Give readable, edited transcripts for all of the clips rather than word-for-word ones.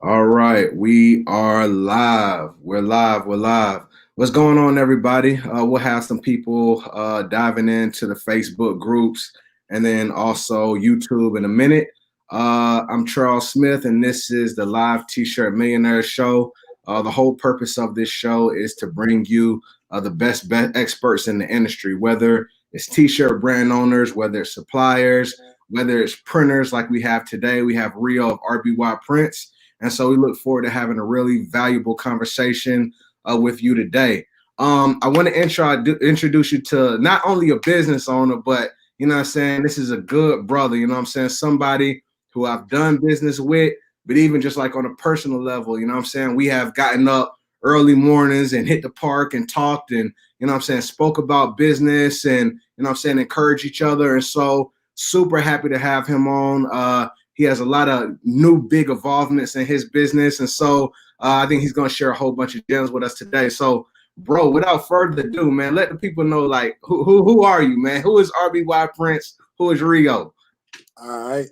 All right, we are live. We're live. We're live. What's going on, everybody? We'll have some people diving into the Facebook groups and then also YouTube in a minute. I'm Charles Smith, and this is the Live T-Shirt Millionaire Show. The whole purpose of this show is to bring you the best experts in the industry, whether it's T-shirt brand owners, whether it's suppliers, whether it's printers like we have today. We have Rio of RBY Prints. And so we look forward to having a really valuable conversation with you today. I want to introduce you to not only a business owner, but, you know what I'm saying, this is a good brother, you know what I'm saying, somebody who I've done business with, but even just like on a personal level, you know what I'm saying, we have gotten up early mornings and hit the park and talked and, you know what I'm saying, spoke about business and, you know what I'm saying, encourage each other. And so super happy to have him on. He has a lot of new big involvements in his business. And so I think he's going to share a whole bunch of gems with us today. So, bro, without further ado, man, let the people know, like, who are you, man? Who is RBY Prince? Who is Rio? All right.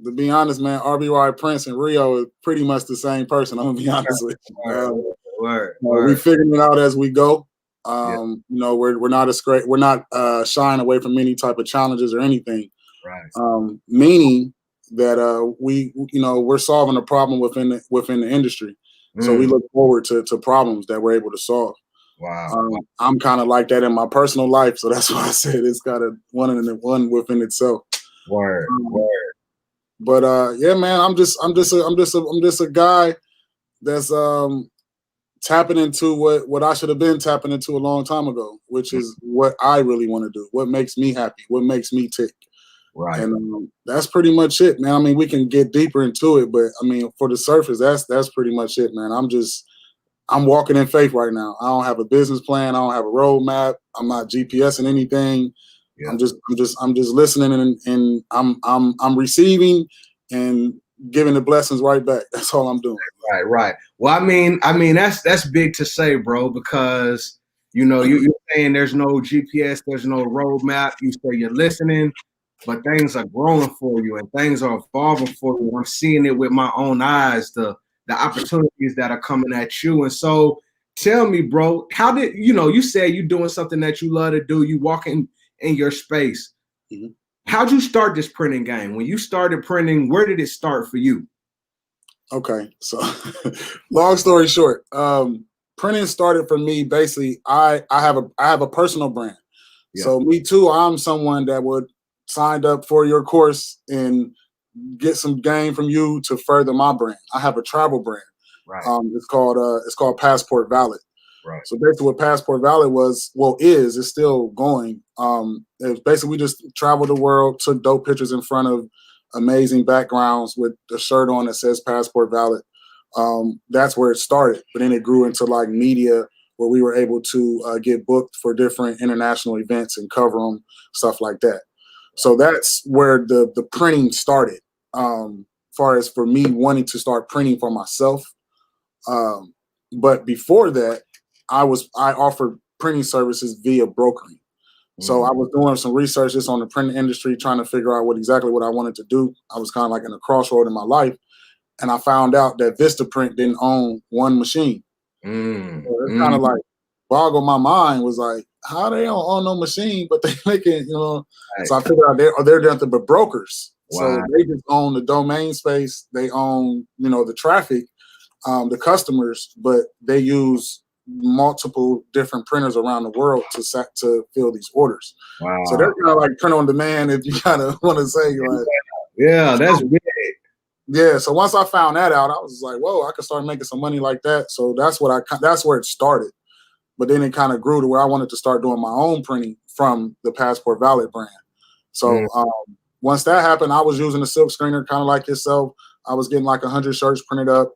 To be honest, man, RBY Prince and Rio is pretty much the same person. I'm gonna be honest with you. Word. We figuring it out as we go. Yeah. You know, we're not as great. We're not shying away from any type of challenges or anything. Right. Meaning that we're solving a problem within the industry. So we look forward to problems that we're able to solve. Wow. I'm kind of like that in my personal life, so that's why I said it's got a one within itself. Word. But yeah, man, I'm just a guy that's tapping into what I should have been tapping into a long time ago, which is what I really want to do, what makes me happy, what makes me tick. Right. And that's pretty much it, man. I mean, we can get deeper into it, but I mean, for the surface, that's pretty much it, man. I'm walking in faith right now. I don't have a business plan. I don't have a roadmap. I'm not GPSing anything. Yeah. I'm just listening and I'm receiving and giving the blessings right back. That's all I'm doing. Right. Well, I mean that's big to say, bro, because you know you're saying there's no GPS, there's no roadmap. You say you're listening, but things are growing for you and things are evolving for you. I'm seeing it with my own eyes, the opportunities that are coming at you. And so tell me, bro, how did you say you're doing something that you love to do, you walking in your space. Mm-hmm. How'd you start this printing game? When you started printing, where did it start for you? Okay, so long story short, printing started for me. Basically, I have a personal brand. Yeah. So me too. I'm someone that would sign up for your course and get some gain from you to further my brand. I have a travel brand. Right. It's called Passport Valid. Right. So basically, what Passport Valid is still going. It's basically we just traveled the world, took dope pictures in front of amazing backgrounds with a shirt on that says Passport Valid. That's where it started, but then it grew into like media where we were able to get booked for different international events and cover them, stuff like that. So that's where the printing started. Far as for me wanting to start printing for myself, but before that, I offered printing services via brokering. So I was doing some research just on the printing industry, trying to figure out exactly what I wanted to do. I was kind of like in a crossroad in my life, and I found out that Vistaprint didn't own one machine. So it's kind of like boggled my mind. Was like, how they don't own no machine, but they making, Right. So I figured out they're nothing but brokers. Wow. So they just own the domain space. They own the traffic, the customers, but they use multiple different printers around the world to fill these orders. Wow. So they're kind of like print on demand, if you kind of want to say. Like, yeah, that's big. Yeah. So once I found that out, I was like, whoa, I could start making some money like that. So that's where it started. But then it kind of grew to where I wanted to start doing my own printing from the Passport Valid brand. So once that happened, I was using a Silkscreener, kind of like yourself. I was getting like 100 shirts printed up.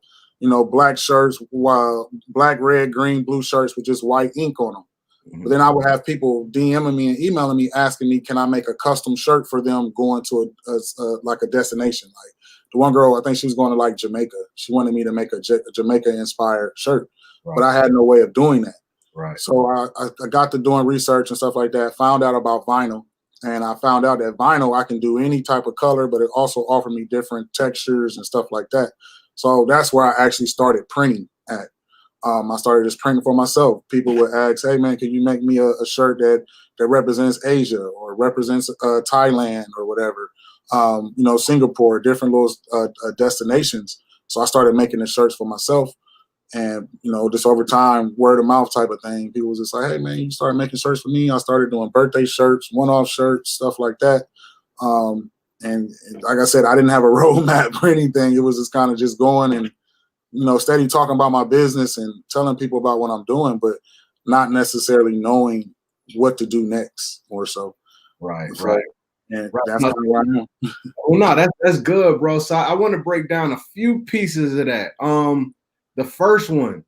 Black shirts, black, red, green, blue shirts with just white ink on them. Mm-hmm. But then I would have people DMing me and emailing me, asking me, can I make a custom shirt for them going to a destination? Like the one girl, I think she was going to like Jamaica. She wanted me to make a Jamaica-inspired shirt, right. But I had no way of doing that. Right. So I got to doing research and stuff like that, found out about vinyl. And I found out that vinyl, I can do any type of color, but it also offered me different textures and stuff like that. So that's where I actually started printing at. I started just printing for myself. People would ask, "Hey man, can you make me a shirt that represents Asia or represents Thailand or whatever?" Singapore, different little destinations. So I started making the shirts for myself, and just over time, word of mouth type of thing. People was just like, "Hey man, you started making shirts for me." I started doing birthday shirts, one-off shirts, stuff like that. And like I said, I didn't have a roadmap or anything. It was just kind of just going and steady talking about my business and telling people about what I'm doing, but not necessarily knowing what to do next or so. Right, So, right. and Right. that's kind of where I am. Well, no, that's good, bro. So I want to break down a few pieces of that. The first one,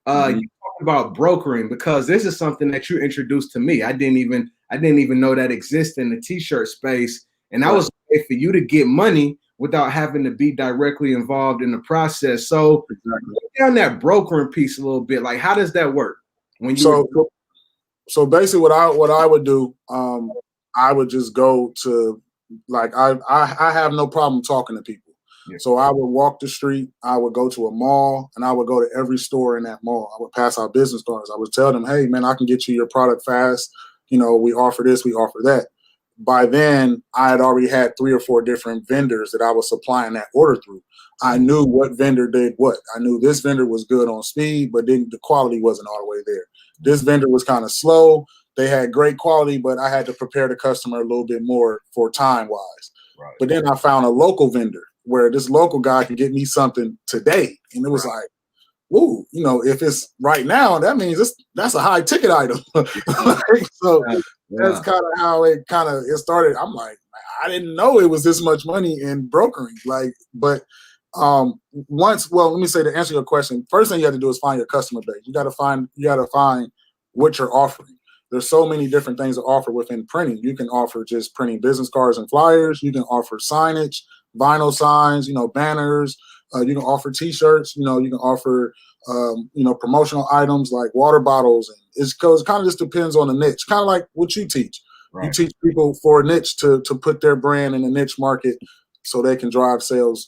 Mhm. you talk about brokering because this is something that you introduced to me. I didn't even know that exists in the t-shirt space, and I Right. was a way for you to get money without having to be directly involved in the process. So Exactly. break down that brokering piece a little bit. Like, how does that work when you were? So basically, what I would do, I would just go to like I have no problem talking to people. Yeah. So I would walk the street. I would go to a mall, and I would go to every store in that mall. I would pass out business cards. I would tell them, "Hey, man, I can get you your product fast. We offer this, we offer that." By then, I had already had 3 or 4 different vendors that I was supplying that order through. I knew what vendor did what. I knew this vendor was good on speed, but then the quality wasn't all the way there. This vendor was kind of slow. They had great quality, but I had to prepare the customer a little bit more for time wise. Right. But then I found a local vendor where this local guy can get me something today. And it was like, ooh, if it's right now, that means that's a high ticket item. So that's kind of how it started. I'm like, I didn't know it was this much money in brokering. But let me say, to answer your question, first thing you have to do is find your customer base. You got to find what you're offering. There's so many different things to offer within printing. You can offer just printing business cards and flyers. You can offer signage, vinyl signs, banners. You can offer T-shirts. You can offer promotional items like water bottles. And it kind of just depends on the niche. Kind of like what you teach. Right. You teach people for a niche to put their brand in a niche market so they can drive sales.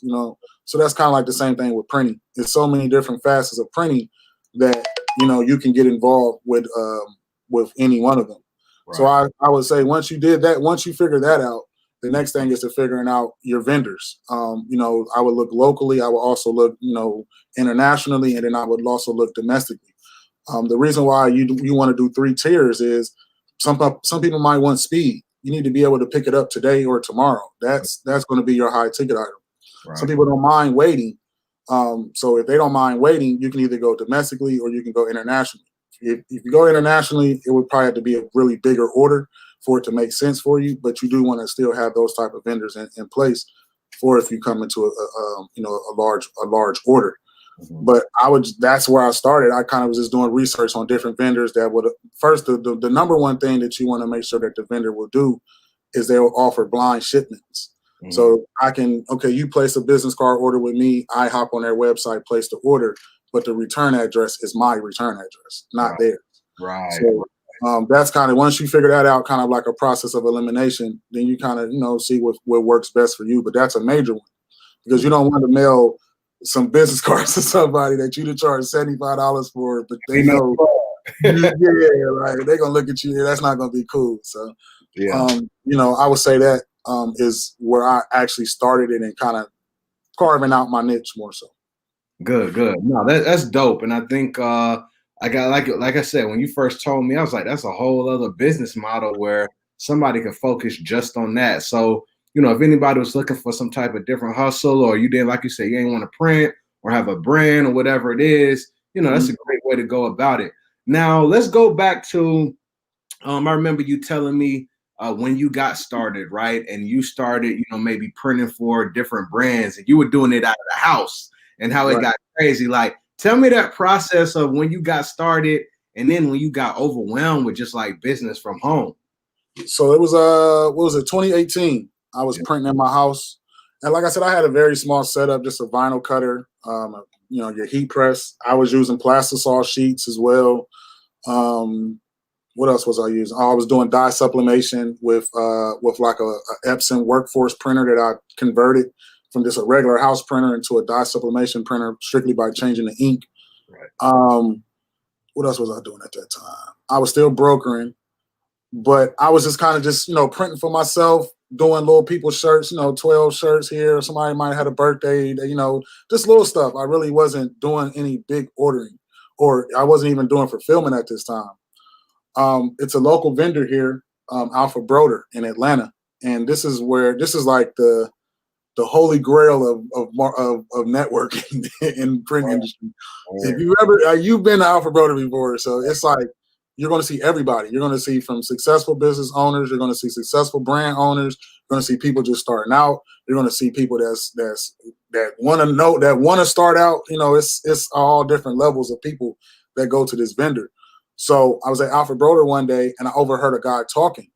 So that's kind of like the same thing with printing. There's so many different facets of printing that you can get involved with any one of them. Right. So I would say once you figure that out, the next thing is to figuring out your vendors. I would look locally. I would also look internationally, and then I would also look domestically. The reason why you want to do 3 tiers is some people might want speed. You need to be able to pick it up today or tomorrow. That's going to be your high ticket item. Right. Some people don't mind waiting. So if they don't mind waiting, you can either go domestically or you can go internationally. If you go internationally, it would probably have to be a really bigger order for it to make sense for you. But you do want to still have those type of vendors in place for if you come into a large order. Mm-hmm. But that's where I started. I kind of was just doing research on different vendors that would first the number one thing that you want to make sure that the vendor will do is they will offer blind shipments. Mm-hmm. So you place a business card order with me. I hop on their website, place the order, but the return address is my return address, not theirs. Right. So that's kind of, once you figure that out, kind of like a process of elimination, then you kind of see what works best for you. But that's a major one because you don't want to mail some business cards to somebody that you to charge $75 for, but they know, like they're gonna look at you. That's not gonna be cool. So, I would say that is where I actually started it and kind of carving out my niche more so. Good. No, that's dope, and I think I got like I said, when you first told me, I was like, that's a whole other business model where somebody can focus just on that. So, if anybody was looking for some type of different hustle, or you didn't, like you said, you ain't want to print or have a brand or whatever it is, that's a great way to go about it. Now, let's go back to, I remember you telling me when you got started, right? And you started, maybe printing for different brands, and you were doing it out of the house, and how it got crazy. Like, tell me that process of when you got started and then when you got overwhelmed with just like business from home. So it was, what was it, 2018. I was printing in my house. And like I said, I had a very small setup, just a vinyl cutter, your heat press. I was using plastisol sheets as well. What else was I using? I was doing dye sublimation with like a Epson workforce printer that I converted from just a regular house printer into a dye sublimation printer strictly by changing the ink. Right. What else was I doing at that time? I was still brokering, but I was just kind of just, printing for myself, doing little people's shirts, 12 shirts here. Somebody might have had a birthday, just little stuff. I really wasn't doing any big ordering, or I wasn't even doing fulfillment at this time. It's a local vendor here, Alpha Broder in Atlanta. And this is like the holy grail of networking in print industry. If you've been to Alpha Broder before, so it's like you're going to see everybody. You're going to see from successful business owners. You're going to see successful brand owners. You're going to see people just starting out. You're going to see people that want to start out. It's all different levels of people that go to this vendor. So I was at Alfred Broder one day, and I overheard a guy talking.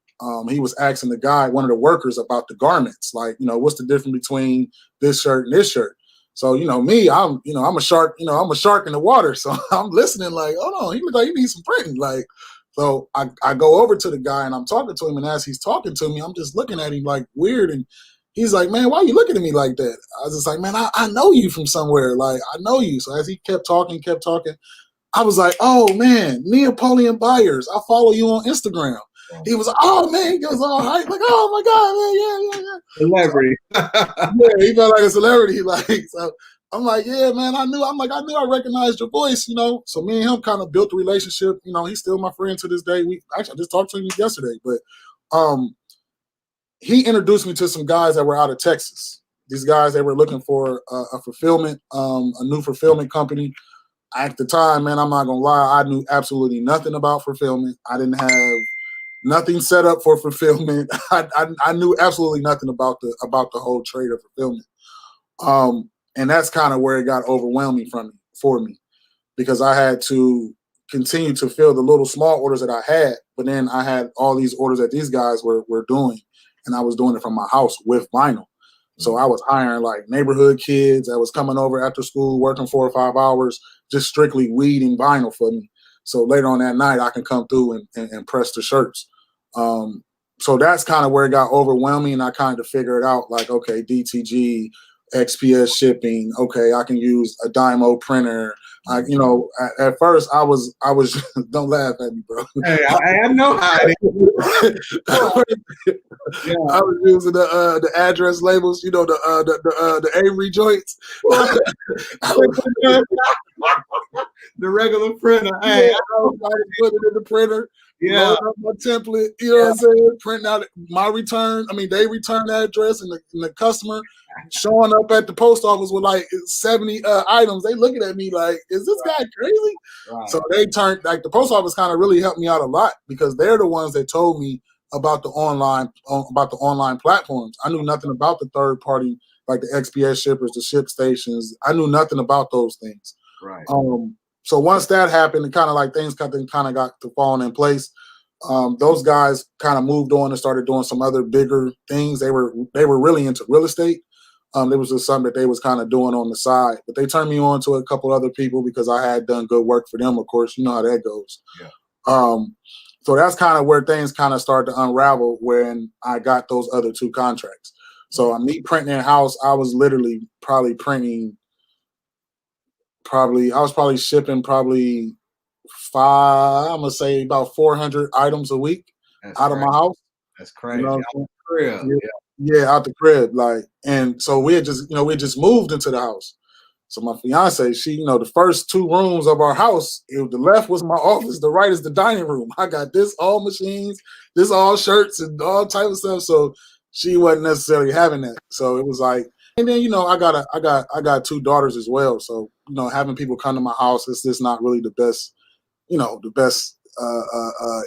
He was asking the guy, one of the workers, about the garments. Like, what's the difference between this shirt and this shirt? So, me, I'm a shark. I'm a shark in the water. So I'm listening. Like, oh no, he look like he needs some printing. Like, so I go over to the guy and I'm talking to him, and as he's talking to me, I'm just looking at him like weird. And he's like, man, why are you looking at me like that? I was just like, man, I know you from somewhere. Like, I know you. So as he kept talking, I was like, oh man, Neapolitan Buyers. I follow you on Instagram. He was like, oh man, he goes all hype, like, oh my God, man, yeah. Celebrity. Yeah, he felt like a celebrity. Like, so I'm like, yeah, man, I knew I recognized your voice, So me and him kind of built a relationship. He's still my friend to this day. I just talked to him yesterday, but he introduced me to some guys that were out of Texas. These guys, they were looking for a fulfillment, a new fulfillment company. At the time, man, I'm not gonna lie, I knew absolutely nothing about fulfillment. I didn't have nothing set up for fulfillment. I knew absolutely nothing about the whole trade of fulfillment. And that's kind of where it got overwhelming for me, because I had to continue to fill the little small orders that I had, but then I had all these orders that these guys were doing, and I was doing it from my house with vinyl. So I was hiring like neighborhood kids that was coming over after school, working 4 or 5 hours, just strictly weed and vinyl for me. So later on that night, I can come through and press the shirts. So that's kind of where it got overwhelming, and I kind of figured out like, okay, DTG, XPS shipping. Okay, I can use a Dymo printer. At first I was don't laugh at me, bro. Hey, I know how it is. Yeah. I was using the address labels, the Avery joints. The regular printer. Hey, I was trying to put it in the printer. Yeah, load up my template. You know what I'm saying? Print out my return. I mean, they return address, and the customer showing up at the post office with like 70 items. They looking at me like, is this guy crazy? Right. So they turned, like, the post office kind of really helped me out a lot, because they're the ones that told me about the online platforms. I knew nothing about the third party, like the XPS shippers, the ship stations. I knew nothing about those things. Right. So once that happened, it kind of like things kind of got to falling in place. Those guys kind of moved on and started doing some other bigger things. They were really into real estate. There was just something that they was kind of doing on the side, but they turned me on to a couple other people because I had done good work for them. Of course, you know how that goes. Yeah. So that's kind of where things kind of started to unravel when I got those other 2 contracts. So me printing in house, I was literally probably printing. I was probably shipping probably I'm gonna say about 400 items a week out of my house. That's crazy. Out the crib. Yeah, out the crib. Like, and so we had just moved into the house. So my fiance, she, the first 2 rooms of our house, the left was my office, the right is the dining room. I got this all machines, this all shirts and all type of stuff. So she wasn't necessarily having that. So it was like, and then I got 2 daughters as well. So having people come to my house, it's just not really the best,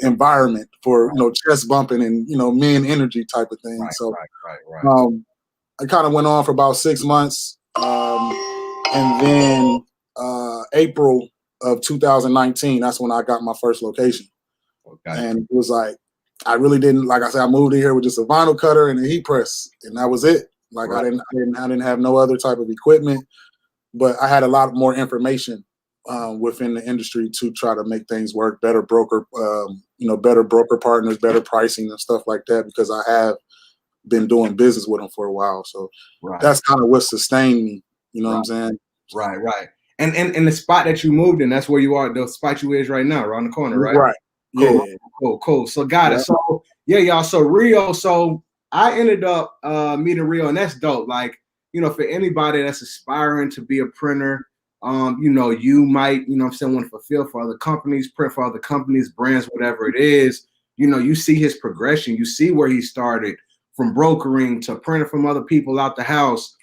environment for chest bumping and men energy type of thing. Right, so right. I kind of went on for about 6 months, and then April of 2019, that's when I got my first location. Okay. And it was like, I really didn't, like I said, I moved in here with just a vinyl cutter and a heat press, and that was it. Like, right. I didn't have no other type of equipment, but I had a lot more information within the industry to try to make things work, better broker partners, better pricing and stuff like that, because I have been doing business with them for a while. So that's kind of what sustained me. You know what I'm saying? Right. And the spot that you moved in, that's where you are. The spot you is right now, around the corner, right? Right. Cool. Yeah. Cool. So got it. So yeah, y'all. So Rio. So I ended up meeting Rio, and that's dope. Like, you know, for anybody that's aspiring to be a printer, you know, you might, you know what I'm saying, want to fulfill for other companies, print for other companies, brands, whatever it is. You know, you see his progression. You see where he started from brokering to printing from other people out the house.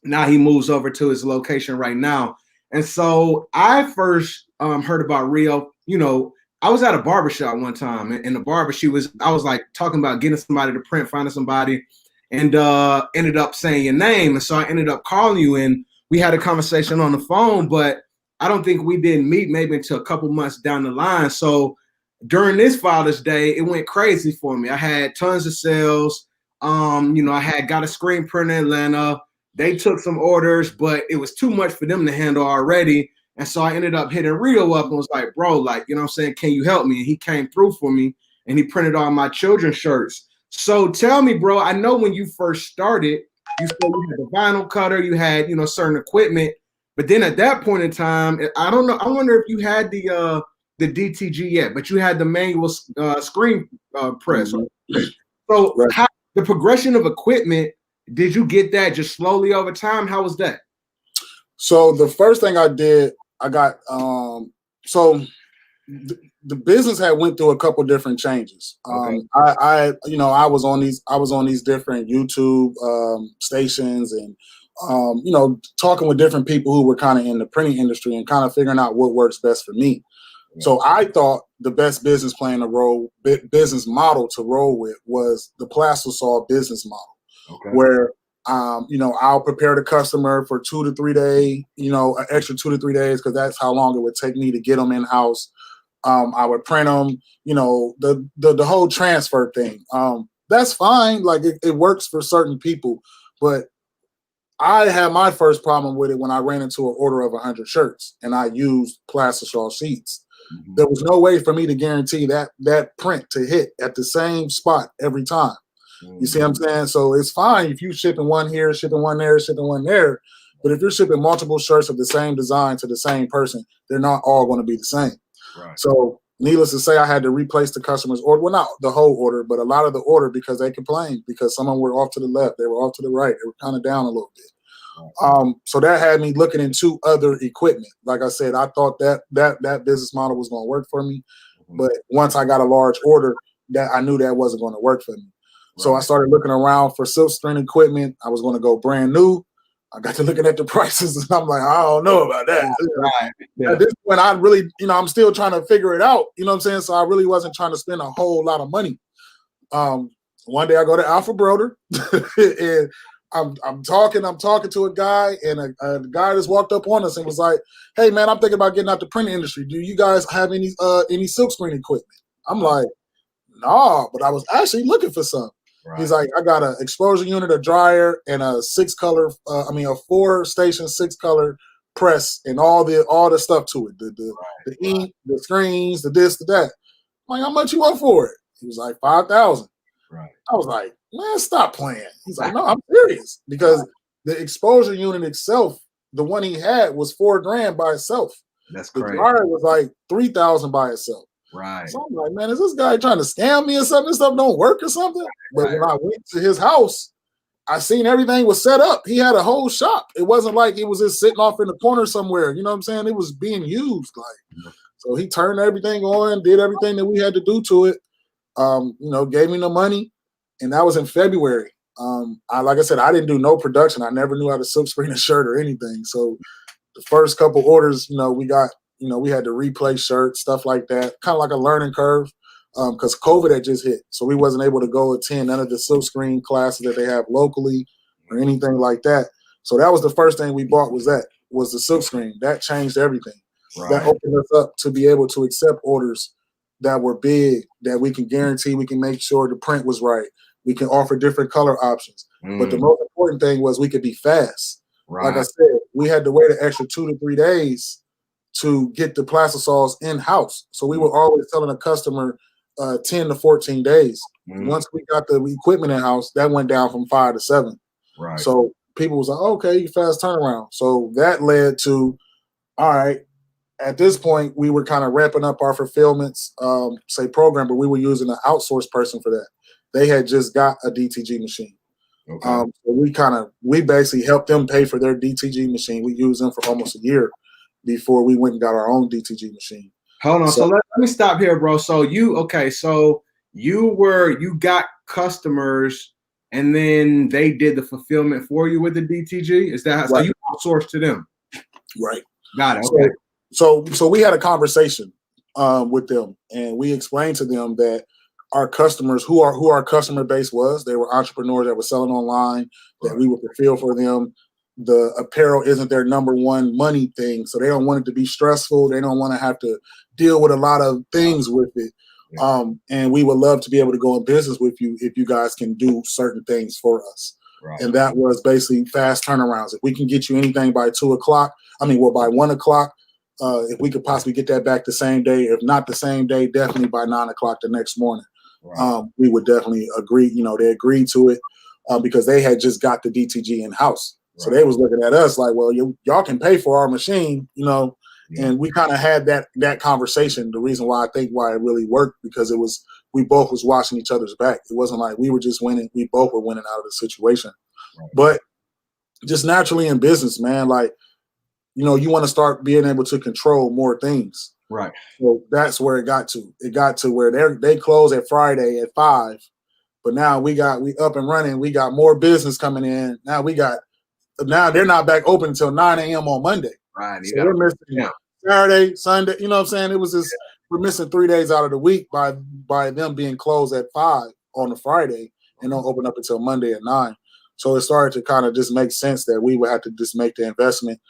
Now he moves over to his location right now. And so I first heard about Rio, you know, I was at a barbershop one time, and the barber, I was like talking about getting somebody to print, finding somebody, and ended up saying your name. And so I ended up calling you, and we had a conversation on the phone, but I don't think we didn't meet maybe until a couple months down the line. So during this Father's Day, it went crazy for me. I had tons of sales. You know, I had got a screen printer in Atlanta. They took some orders, but it was too much for them to handle already. And so I ended up hitting Rio up and was like, bro, like, you know what I'm saying? Can you help me? And he came through for me, and he printed all my children's shirts. So tell me, bro, I know when you first started, you said you had the vinyl cutter, you had, you know, certain equipment. But then at that point in time, I don't know. I wonder if you had the DTG yet, but you had the manual screen press. Mm-hmm. So how the progression of equipment, did you get that just slowly over time? How was that? So the first thing I did, I got so the business had went through a couple different changes. I was on these different YouTube stations, and you know, talking with different people who were kind of in the printing industry and kind of figuring out what works best for me. So I thought the best business business model to roll with was the Plastisol business model, where you know, I'll prepare the customer for 2 to 3 days, you know, an extra 2 to 3 days, because that's how long it would take me to get them in house. I would print them, you know, the whole transfer thing. That's fine, like it works for certain people, but I had my first problem with it when I ran into an order of 100 shirts and I used Plastisol sheets. Mm-hmm. There was no way for me to guarantee that print to hit at the same spot every time. You see what I'm saying? So it's fine if you shipping one here, shipping one there, shipping one there. But if you're shipping multiple shirts of the same design to the same person, they're not all going to be the same. Right. So needless to say, I had to replace the customer's order. Well, not the whole order, but a lot of the order, because they complained because some of them were off to the left. They were off to the right. They were kind of down a little bit. Right. So that had me looking into other equipment. Like I said, I thought that business model was going to work for me. Mm-hmm. But once I got a large order, that I knew that wasn't going to work for me. So I started looking around for Silkscreening equipment. I was going to go brand new. I got to looking at the prices, and I'm like, I don't know about that. Right. Yeah. At this point, I really, you know, I'm still trying to figure it out. You know what I'm saying? So I really wasn't trying to spend a whole lot of money. One day I go to Alpha Broder, and I'm talking to a guy, and a guy just walked up on us and was like, "Hey man, I'm thinking about getting out the printing industry. Do you guys have any Silkscreen equipment?" I'm like, "Nah," but I was actually looking for some. Right. He's like, I got an exposure unit, a dryer, and a 4-station 6-color press, and all the stuff to it. The ink, the screens, the this, the that. I'm like, how much you want for it? He was like, 5,000. Right. I was like, man, stop playing. He's like, no, I'm serious, because the exposure unit itself, the one he had, was $4,000 by itself. That's crazy. The dryer was like 3,000 by itself. Right. So I'm like, man, is this guy trying to scam me or something? This stuff don't work or something? But when I went to his house, I seen everything was set up. He had a whole shop. It wasn't like it was just sitting off in the corner somewhere. You know what I'm saying? It was being used. Like, so he turned everything on, did everything that we had to do to it. You know, gave me the money, and that was in February. Like I said, I didn't do no production. I never knew how to silkscreen a shirt or anything. So the first couple orders, you know, we had to replace shirts, stuff like that, kind of like a learning curve, because COVID had just hit. So we wasn't able to go attend none of the Silkscreen classes that they have locally or anything like that. So that was the first thing we bought was the Silkscreen. That changed everything. Right. That opened us up to be able to accept orders that were big, that we can guarantee we can make sure the print was right. We can offer different color options. But the most important thing was we could be fast. Right. Like I said, we had to wait an extra 2 to 3 days to get the Plastisols in-house. So we were always telling a customer 10 to 14 days. Mm-hmm. Once we got the equipment in house, that went down from 5 to 7. Right. So people was like, okay, fast turnaround. So that led to, all right, at this point, we were kind of ramping up our fulfillments, program, but we were using an outsourced person for that. They had just got a DTG machine. Okay. So we basically helped them pay for their DTG machine. We used them for almost a year before we went and got our own DTG machine. Hold on. So let me stop here, bro. So you got customers and then they did the fulfillment for you with the DTG? Is that how, so you outsourced to them? Right. Got it. Okay. So we had a conversation with them, and we explained to them that our customers, who our customer base was, they were entrepreneurs that were selling online, that we would fulfill for them. The apparel isn't their number one money thing, so they don't want it to be stressful. They don't want to have to deal with a lot of things with it. Yeah. And we would love to be able to go in business with you if you guys can do certain things for us. Right. And that was basically fast turnarounds. If we can get you anything by 2 o'clock, by 1 o'clock, if we could possibly get that back the same day, if not the same day, definitely by 9 o'clock the next morning. Right. We would definitely agree. They agreed to it because they had just got the DTG in house. Right. So they was looking at us like, well, y'all can pay for our machine, Yeah. And we kind of had that conversation. The reason why it really worked, because we both was watching each other's back. It wasn't like we were just winning. We both were winning out of the situation. Right. But just naturally in business, man, like, you want to start being able to control more things. Right. So that's where it got to. It got to where they close at Friday at 5, but now we up and running. We got more business coming in. Now they're not back open until 9 a.m. on Monday. Right. So we're missing Saturday, Sunday. You know what I'm saying? It was just we're missing 3 days out of the week by them being closed at 5 on a Friday and don't open up until Monday at 9. So it started to kind of just make sense that we would have to just make the investment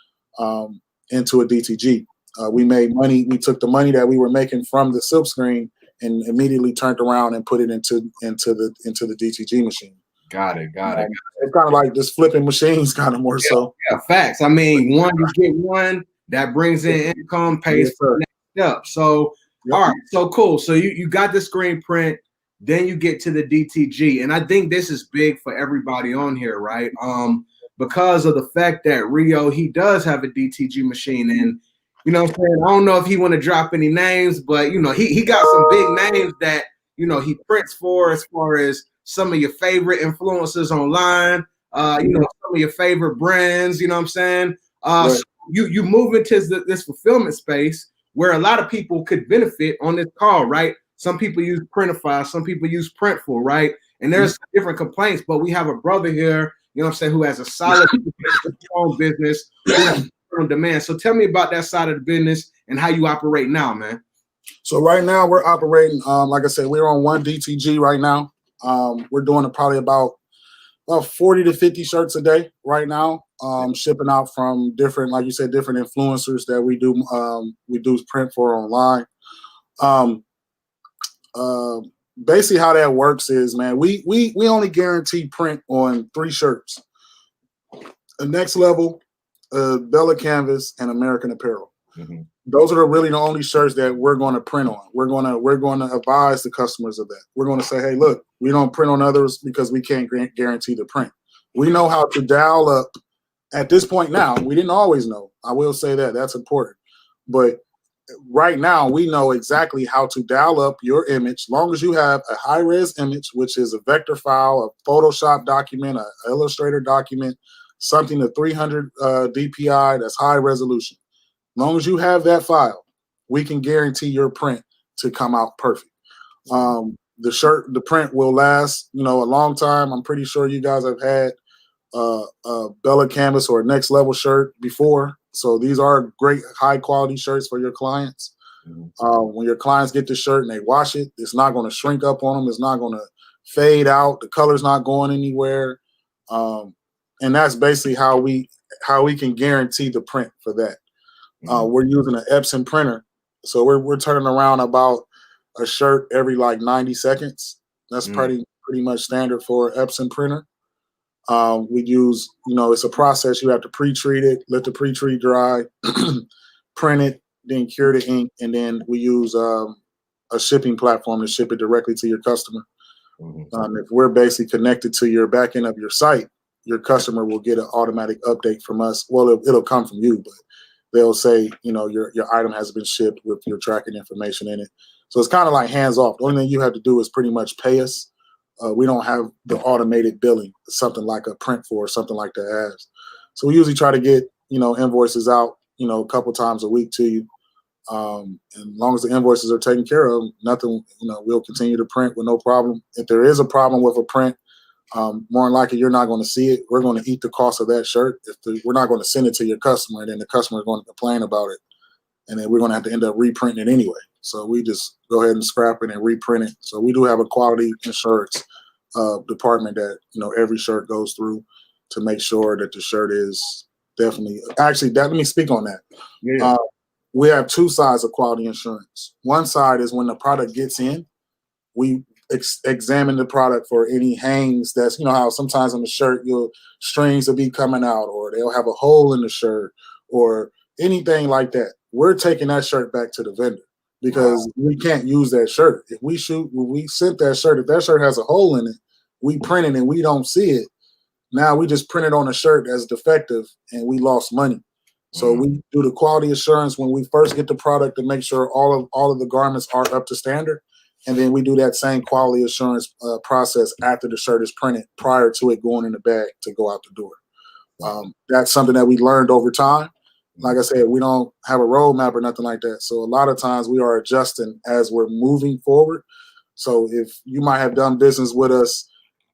into a DTG. We made money. We took the money that we were making from the Silkscreen and immediately turned around and put it into the DTG machine. Got it. It's kind of like just flipping machines, kind of more so. Yeah, facts. You get one that brings in income, pays for the next step. So, all right, so cool. So you got the screen print, then you get to the DTG, and I think this is big for everybody on here, right? Because of the fact that Rio, he does have a DTG machine, and I don't know if he want to drop any names, but he got some big names that he prints for, as far as some of your favorite influencers online, some of your favorite brands, you know what I'm saying? Right. So you move into this fulfillment space where a lot of people could benefit on this call, right? Some people use Printify, some people use Printful, right? And there's different complaints, but we have a brother here, who has a solid business on demand. So tell me about that side of the business and how you operate now, man. So right now we're operating, like I said, we're on one DTG right now. We're doing probably about 40 to 50 shirts a day right now, shipping out from different, like you said, different influencers that we do print for online. Basically how that works is, man, we only guarantee print on 3 shirts: the Next Level, Bella Canvas, and American Apparel. Mm-hmm. Those are really the only shirts that we're going to print on. We're going to advise the customers of that. We're going to say, hey, look, we don't print on others because we can't guarantee the print. We know how to dial up at this point now. We didn't always know. I will say that. That's important. But right now, we know exactly how to dial up your image, as long as you have a high-res image, which is a vector file, a Photoshop document, an Illustrator document, something to 300 DPI that's high resolution. As long as you have that file, we can guarantee your print to come out perfect. The print will last, a long time. I'm pretty sure you guys have had a Bella Canvas or a Next Level shirt before. So these are great high quality shirts for your clients. Mm-hmm. When your clients get the shirt and they wash it, it's not going to shrink up on them. It's not going to fade out. The color's not going anywhere. And that's basically how we can guarantee the print for that. We're using an Epson printer, so we're turning around about a shirt every like 90 seconds. That's pretty much standard for Epson printer. We use, it's a process. You have to pre-treat it, let the pre-treat dry, print it, then cure the ink, and then we use a shipping platform to ship it directly to your customer. Mm-hmm. If we're basically connected to your back end of your site, your customer will get an automatic update from us. Well, it'll come from you, but they'll say, your item has been shipped with your tracking information in it. So it's kind of like hands off. The only thing you have to do is pretty much pay us. We don't have the automated billing, something like a print for or something like that has. So we usually try to get, invoices out, a couple times a week to you. And as long as the invoices are taken care of, nothing, we'll continue to print with no problem. If there is a problem with a print, more than likely you're not going to see it. We're going to eat the cost of that shirt. We're not going to send it to your customer, and then the customer is going to complain about it, and then we're going to have to end up reprinting it anyway. So we just go ahead and scrap it and reprint it. So we do have a quality insurance department that every shirt goes through to make sure that the shirt is definitely. Actually, let me speak on that. Yeah. We have two sides of quality insurance. One side is when the product gets in, we examine the product for any hangs. That's how sometimes on the shirt your strings will be coming out, or they'll have a hole in the shirt, or anything like that. We're taking that shirt back to the vendor because we can't use that shirt. If we sent that shirt, if that shirt has a hole in it, we print it and we don't see it. Now we just print it on a shirt as defective and we lost money. So we do the quality assurance when we first get the product to make sure all of the garments are up to standard. And then we do that same quality assurance process after the shirt is printed prior to it going in the bag to go out the door. That's something that we learned over time. Like I said, we don't have a roadmap or nothing like that. So a lot of times we are adjusting as we're moving forward. So if you might have done business with us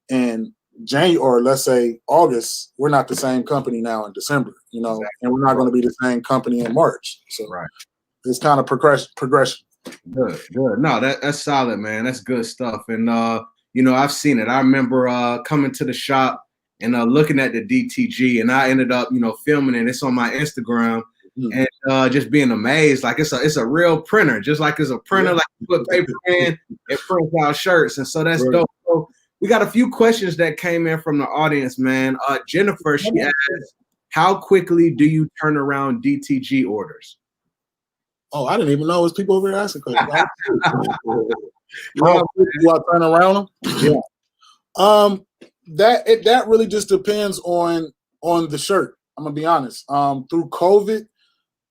in January, or let's say August, we're not the same company now in December, exactly. And we're not going to be the same company in March. So it's kind of progression. Good. No, that's solid, man. That's good stuff. And I've seen it. I remember coming to the shop and looking at the DTG, and I ended up, filming it. It's on my Instagram, and just being amazed. Like it's a real printer, just like it's a printer, like you put paper in, it prints out shirts, and so that's dope. So we got a few questions that came in from the audience, man. Jennifer, she asked, how quickly do you turn around DTG orders? Oh, I didn't even know it was people over here asking questions. How quickly do I turn around them? Yeah. That really just depends on the shirt. I'm gonna be honest. Through COVID,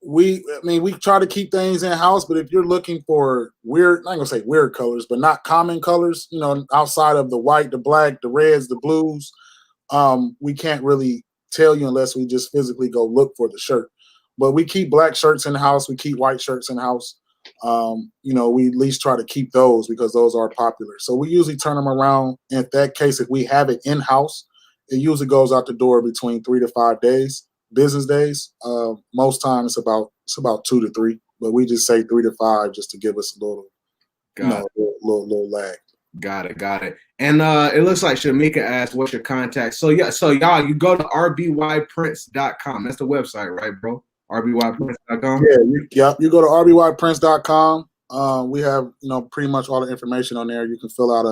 we try to keep things in house, but if you're looking for weird, I'm not gonna say weird colors, but not common colors, outside of the white, the black, the reds, the blues, we can't really tell you unless we just physically go look for the shirt. But we keep black shirts in the house, we keep white shirts in the house. We at least try to keep those because those are popular. So we usually turn them around. In that case, if we have it in house, it usually goes out the door between 3 to 5 days. Business days, most times it's about 2 to 3, but we just say 3 to 5 just to give us a little, little lag. Got it. And it looks like Shamika asked, "What's your contact?" So y'all, you go to rbyprints.com. That's the website, right, bro? rbyprints.com. Yeah, you go to rbyprints.com. We have pretty much all the information on there. You can fill out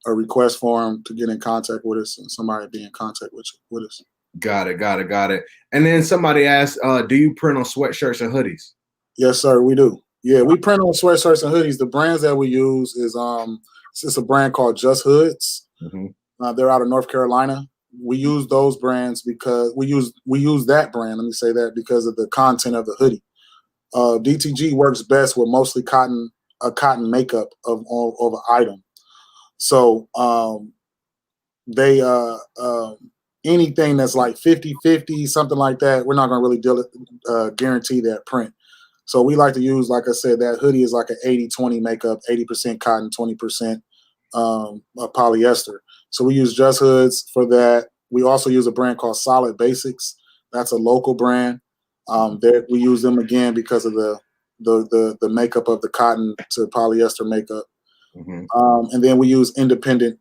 a request form to get in contact with us, and somebody be in contact with us. Got it. And then somebody asked, do you print on sweatshirts and hoodies? Yes, sir, we do. Yeah, we print on sweatshirts and hoodies. The brands that we use is it's a brand called Just Hoods. They're out of North Carolina. We use those brands because we use that brand. Let me say that because of the content of the hoodie. DTG works best with mostly cotton makeup of an item. So they anything that's like 50-50, something like that, we're not going to really guarantee that print. So we like to use, like I said, that hoodie is like an 80-20 makeup, 80% cotton, 20% polyester. So we use Just Hoods for that. We also use a brand called Solid Basics. That's a local brand. We use them again because of the makeup of the cotton to polyester makeup. And then we use independent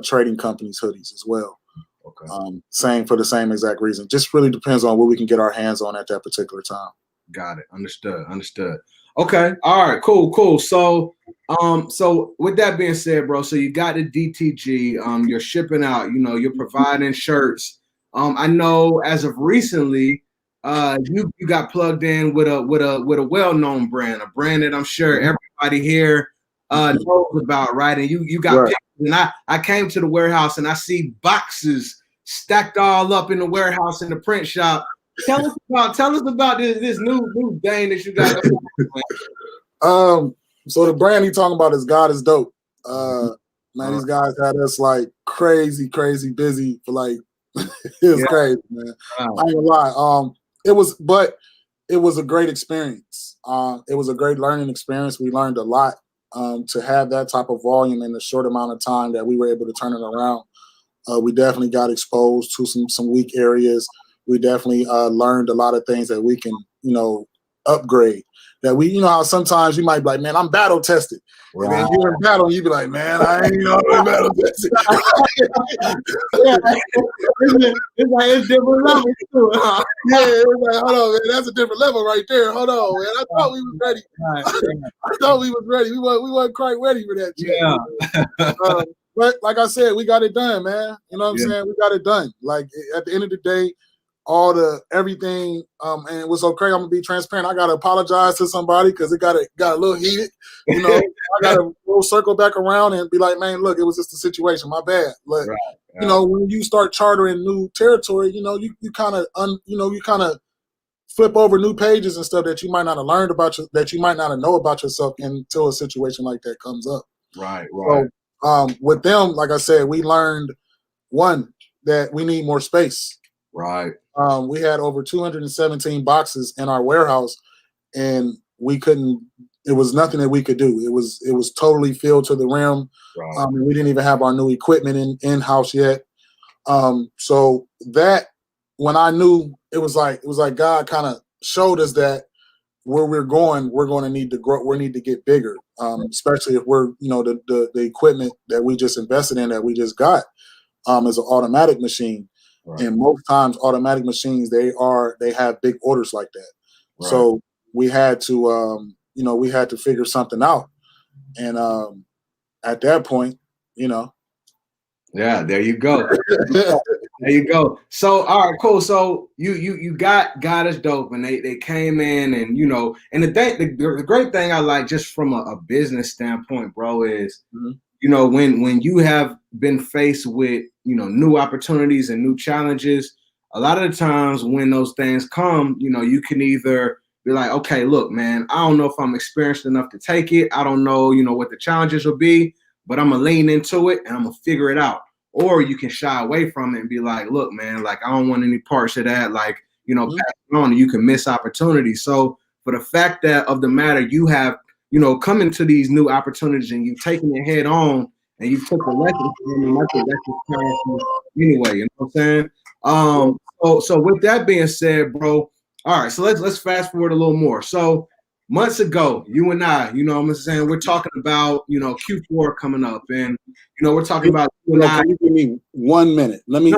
trading companies hoodies as well. Okay. Same for the same exact reason. Just really depends on what we can get our hands on at that particular time. Got it. Understood. Okay. All right. Cool. So, with that being said, bro, so you got the DTG, you're shipping out, you're providing shirts. I know as of recently, you got plugged in with a well-known brand, a brand that I'm sure everybody here knows about, right? And you got Right. pictures, and I came to the warehouse and I see boxes stacked all up in the warehouse in the print shop. Tell us about this new thing that you got going on. So the brand he talking about is God is Dope. Man, these guys had us like crazy busy for like it was crazy, man. Wow. I ain't gonna lie. It was a great experience. It was a great learning experience. We learned a lot. To have that type of volume in the short amount of time that we were able to turn it around. We definitely got exposed to some weak areas. We definitely learned a lot of things that we can, upgrade. That we, how sometimes you might be like, man, I'm battle tested. Right. And then you're in battle and you be like, man, I ain't battle tested. It's different levels too, huh? Yeah, it's like, hold on, man, that's a different level right there. Hold on, man. I thought we was ready. I thought we was ready. We weren't quite ready for that shit. Yeah. But like I said, we got it done, man. You know what I'm saying? We got it done. Like at the end of the day, everything, and it was so crazy. I'm gonna be transparent. I gotta apologize to somebody because it got a little heated. I gotta circle back around and be like, man, look, it was just a situation. My bad. But when you start chartering new territory, you kind of flip over new pages and stuff that you might not have learned about that you might not have know about yourself until a situation like that comes up. Right. So with them, like I said, we learned one that we need more space. Right. We had over 217 boxes in our warehouse, and we couldn't. It was nothing that we could do. It was totally filled to the rim. Right. We didn't even have our new equipment in house yet. So that when I knew it was like God kind of showed us that where we're going to need to grow. We need to get bigger, especially if we're the equipment that we just invested in that we just got is an automatic machine. Right. And most times automatic machines, they have big orders like that. Right. So we had to figure something out. And at that point, Yeah, there you go. There you go. So, all right, cool. So you got God is Dope, and they came in, and and the great thing I like just from a business standpoint, bro, is when you have been faced with new opportunities and new challenges, a lot of the times when those things come, you can either be like, okay, look, man, I don't know if I'm experienced enough to take it. I don't know, what the challenges will be, but I'm gonna lean into it and I'm gonna figure it out. Or you can shy away from it and be like, look, man, like I don't want any parts of that. Like, pass it on, and you can miss opportunities. So for the fact that of the matter, you have come into these new opportunities and you've taken it head on and you've took the lessons from them. I think that's just powerful anyway. You know what I'm saying? So with that being said, bro, all right, so let's fast forward a little more. So months ago, you and I, what I'm saying, we're talking about, Q4 coming up, and we're talking about Can you give me 1 minute? Let me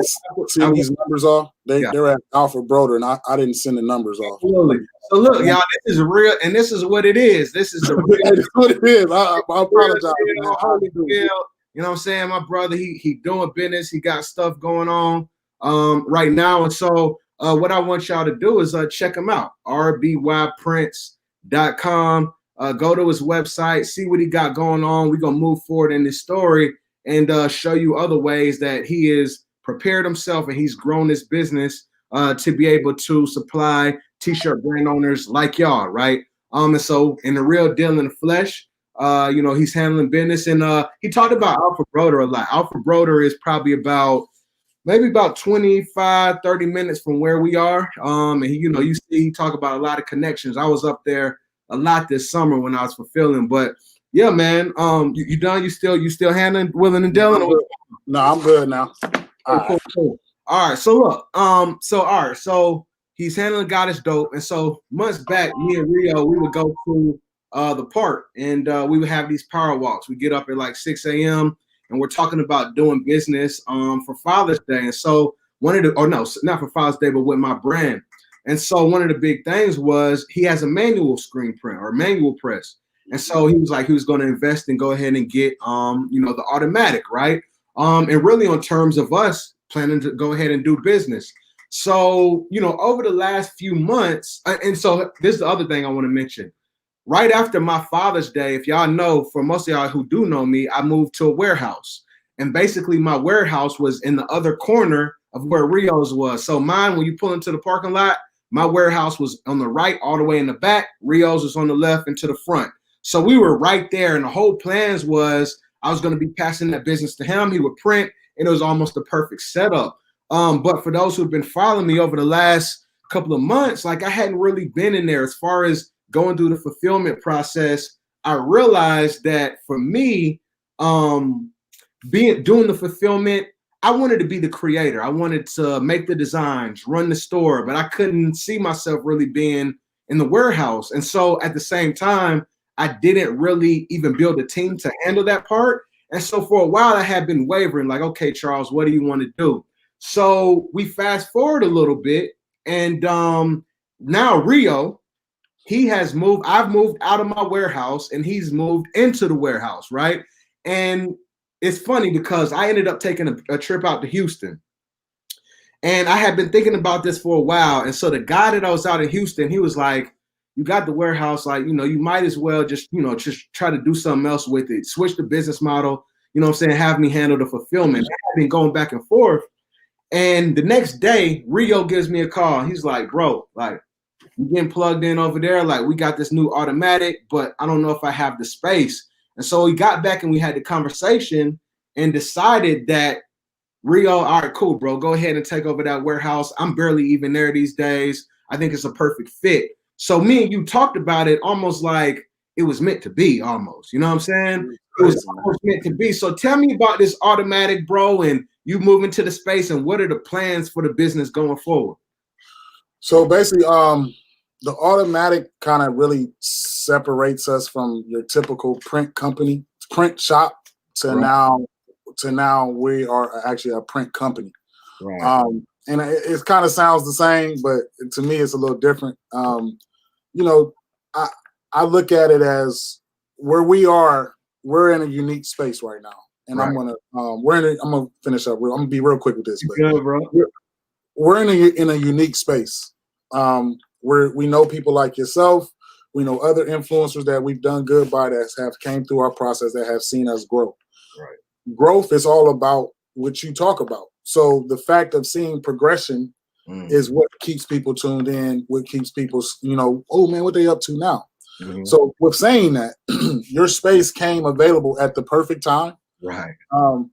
send these numbers off. They're at Alpha Broder, and I didn't send the numbers off. Absolutely. So look, y'all, this is real, and this is what it is. This is the real. What it is. I apologize. You know what I'm saying? My brother, he doing business. He got stuff going on right now, and so what I want y'all to do is check him out. RBYprints.com. Go to his website, see what he got going on. We're gonna move forward in this story and show you other ways that he has prepared himself and he's grown his business to be able to supply t-shirt brand owners like y'all, right? And so in the real deal in the flesh, he's handling business, and he talked about Alpha Broder a lot. Alpha Broder is probably about 25, 30 minutes from where we are. And you see, he talk about a lot of connections. I was up there a lot this summer when I was fulfilling, but yeah, man, you done? You still handling, willing and dealing? No, I'm good now. Cool. All right. So look, so he's handling God is Dope. And so months back, me and Rio, we would go to the park, and we would have these power walks. We get up at like 6 a.m. and we're talking about doing business for Father's Day. And so not for Father's Day, but with my brand. And so one of the big things was he has a manual screen print or manual press. And so he was like, he was going to invest and go ahead and get, the automatic, right? And really on terms of us planning to go ahead and do business. So, over the last few months, and so this is the other thing I want to mention. right after my Father's Day, if y'all know, for most of y'all who do know me, I moved to a warehouse. And basically my warehouse was in the other corner of where Rio's was. So mine, when you pull into the parking lot, my warehouse was on the right, all the way in the back. Rio's was on the left and to the front. So we were right there. And the whole plans was I was going to be passing that business to him. He would print, and it was almost the perfect setup. But for those who've been following me over the last couple of months, like I hadn't really been in there as far as going through the fulfillment process. I realized that for me, doing the fulfillment, I wanted to be the creator. I wanted to make the designs, run the store, but I couldn't see myself really being in the warehouse. And so at the same time, I didn't really even build a team to handle that part. And so for a while, I had been wavering, like, okay, Charles, what do you want to do? So we fast forward a little bit, and now Rio, he has moved. I've moved out of my warehouse, and he's moved into the warehouse, right? And it's funny because I ended up taking a trip out to Houston. And I had been thinking about this for a while. And so the guy that I was out in Houston, he was like, you got the warehouse, like, you know, you might as well just try to do something else with it. Switch the business model, you know what I'm saying? Have me handle the fulfillment. I've been going back and forth. And the next day, Rio gives me a call. He's like, bro, like, you getting plugged in over there? Like, we got this new automatic, but I don't know if I have the space. And so we got back and we had the conversation and decided that Rio, all right, cool, bro. Go ahead and take over that warehouse. I'm barely even there these days. I think it's a perfect fit. So me and you talked about it almost like it was meant to be, almost. You know what I'm saying? It was almost meant to be. So tell me about this automatic, bro, and you moving to the space, and what are the plans for the business going forward? So basically, the automatic kind of really separates us from your typical print company, print shop to now we are actually a print company. Right. And it kind of sounds the same, but to me, it's a little different. You know, I look at it as where we are, we're in a unique space right now. And right. I'm gonna finish up. I'm gonna be real quick with this. But good, bro. We're in a unique space. We know people like yourself. We know other influencers that we've done good by that have came through our process that have seen us grow. Right. Growth is all about what you talk about. So the fact of seeing progression is what keeps people tuned in, what keeps people, oh man, what they up to now? Mm-hmm. So with saying that, your space came available at the perfect time. Right.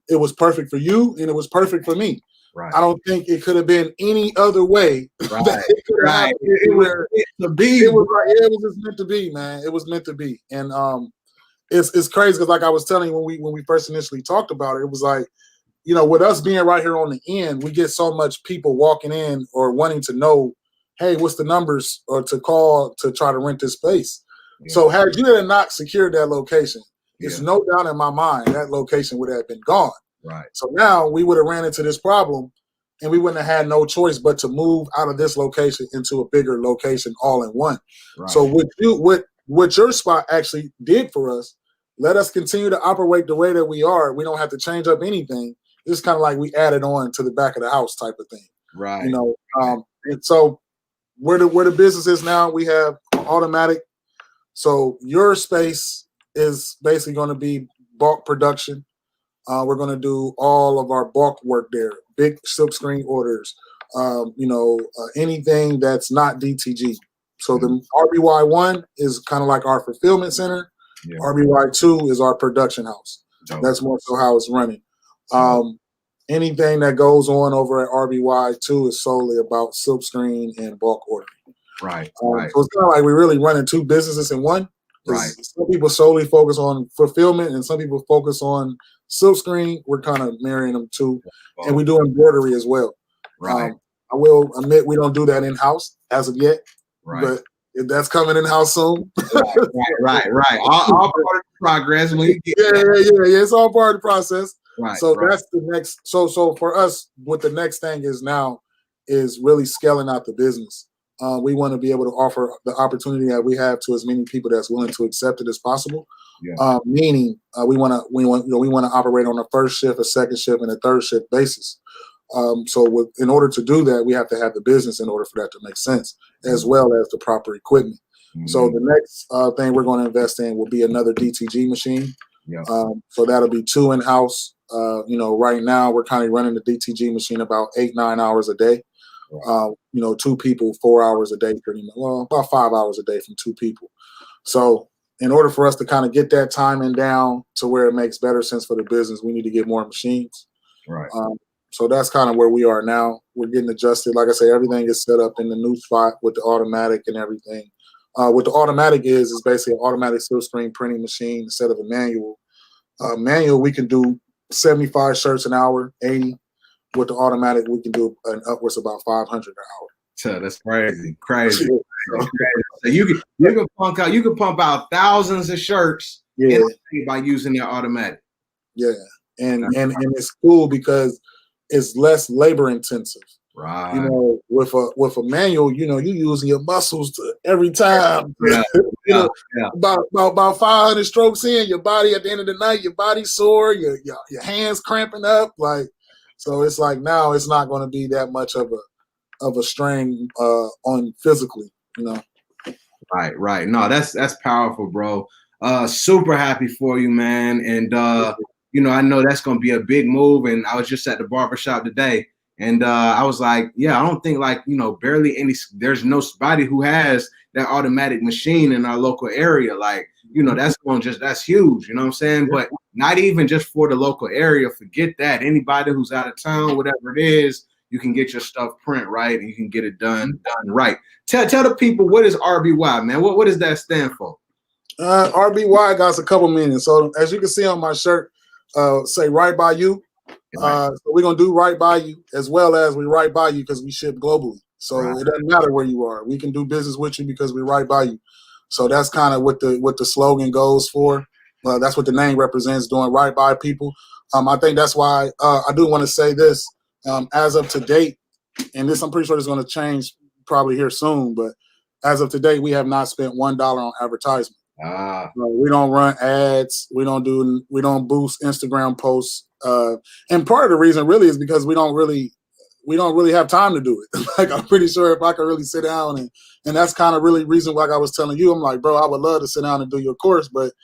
It was perfect for you and it was perfect for me. Right. I don't think it could have been any other way. Right. It was just meant to be, man. It was meant to be. And it's crazy because like I was telling you when we first initially talked about it, it was like, with us being right here on the end, we get so much people walking in or wanting to know, hey, what's the numbers or to call to try to rent this space. Yeah. So had you had not secured that location, it's no doubt in my mind that location would have been gone. Right. So now we would have ran into this problem and we wouldn't have had no choice but to move out of this location into a bigger location all in one. Right. So what your spot actually did for us, let us continue to operate the way that we are. We don't have to change up anything. It's kind of like we added on to the back of the house type of thing. Right. And so where the business is now, we have automatic. So your space is basically going to be bulk production. We're going to do all of our bulk work there, big silkscreen orders, anything that's not DTG. So the RBY1 is kind of like our fulfillment center. Yeah. RBY2 is our production house. Oh. That's more so how it's running. Anything that goes on over at RBY2 is solely about silkscreen and bulk ordering. Right. Right. So it's kind of like we're really running two businesses in one. Right. Some people solely focus on fulfillment and some people focus on silkscreen. We're kind of marrying them too. And we do embroidery as well. Right. I will admit we don't do that in-house as of yet. Right. But that's coming in-house soon. Right. All part of the progress. Yeah. It's all part of the process. Right. So that's the next. So for us, what the next thing is now is really scaling out the business. We want to be able to offer the opportunity that we have to as many people that's willing to accept it as possible. Yeah. Meaning, we want to operate on a first shift, a second shift, and a third shift basis. In order to do that, we have to have the business in order for that to make sense, as well as the proper equipment. So the next thing we're going to invest in will be another DTG machine. Yeah. So that'll be 2 in-house. Right now we're kind of running the DTG machine about 8-9 hours a day. Right. 2 people, 4 hours a day, pretty much. Well, about 5 hours a day from 2 people. So in order for us to kind of get that timing down to where it makes better sense for the business, we need to get more machines. Right. So that's kind of where we are now. We're getting adjusted. Like I say, everything is set up in the new spot with the automatic and everything. What the automatic is basically an automatic silkscreen printing machine instead of a manual. Manual, we can do 75 shirts an hour, 80. With the automatic, we can do an upwards about 500 an hour. So that's crazy. So you can pump out thousands of shirts by using your automatic. Yeah, and it's cool because it's less labor intensive. Right. With a manual, you using your muscles every time. About 500 strokes in, your body at the end of the night, your body's sore, your hands cramping up. So it's like now it's not going to be that much of a strain on physically. Right. No, that's powerful, bro. Super happy for you, man. And I know that's going to be a big move. And I was just at the barbershop today. And I was like, yeah, I don't think barely there's nobody who has that automatic machine in our local area. That's huge. You know what I'm saying? Yeah. But not even just for the local area. Forget that. Anybody who's out of town, whatever it is, you can get your stuff print right and you can get it done right. Tell the people, what is RBY, man? What does that stand for? RBY got a couple meanings. So as you can see on my shirt, say right by you. So we're going to do right by you as well as we right by you because we ship globally. So It doesn't matter where you are. We can do business with you because we're right by you. So that's kind of what the slogan goes for. That's what the name represents, doing right by people. I think that's why I do want to say this. As of to date, and this I'm pretty sure is going to change probably here soon, but as of today, we have not spent $1 on advertisement. We don't run ads. We don't boost Instagram posts. And part of the reason really is because we don't really have time to do it. I'm pretty sure if I could really sit down and that's kind of really reason why I was telling you, I'm like, bro, I would love to sit down and do your course, but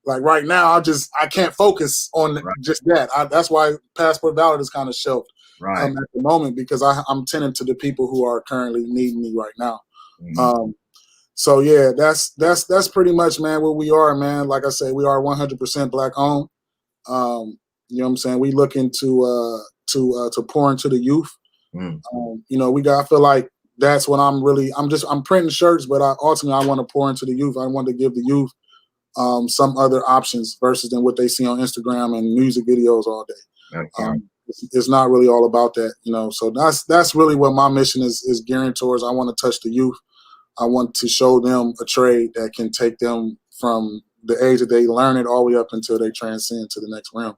right now I can't focus on just that. That's why Passport Valid is kind of shelved at the moment because I'm tending to the people who are currently needing me right now. Mm-hmm. So yeah, that's pretty much, man, where we are, man. Like I say, we are 100% Black owned. You know what I'm saying? We looking to pour into the youth. I feel like that's what I'm printing shirts, but ultimately I want to pour into the youth. I want to give the youth some other options versus than what they see on Instagram and music videos all day. It's not really all about that, So that's really what my mission is gearing towards. I want to touch the youth. I want to show them a trade that can take them from the age that they learn it all the way up until they transcend to the next realm.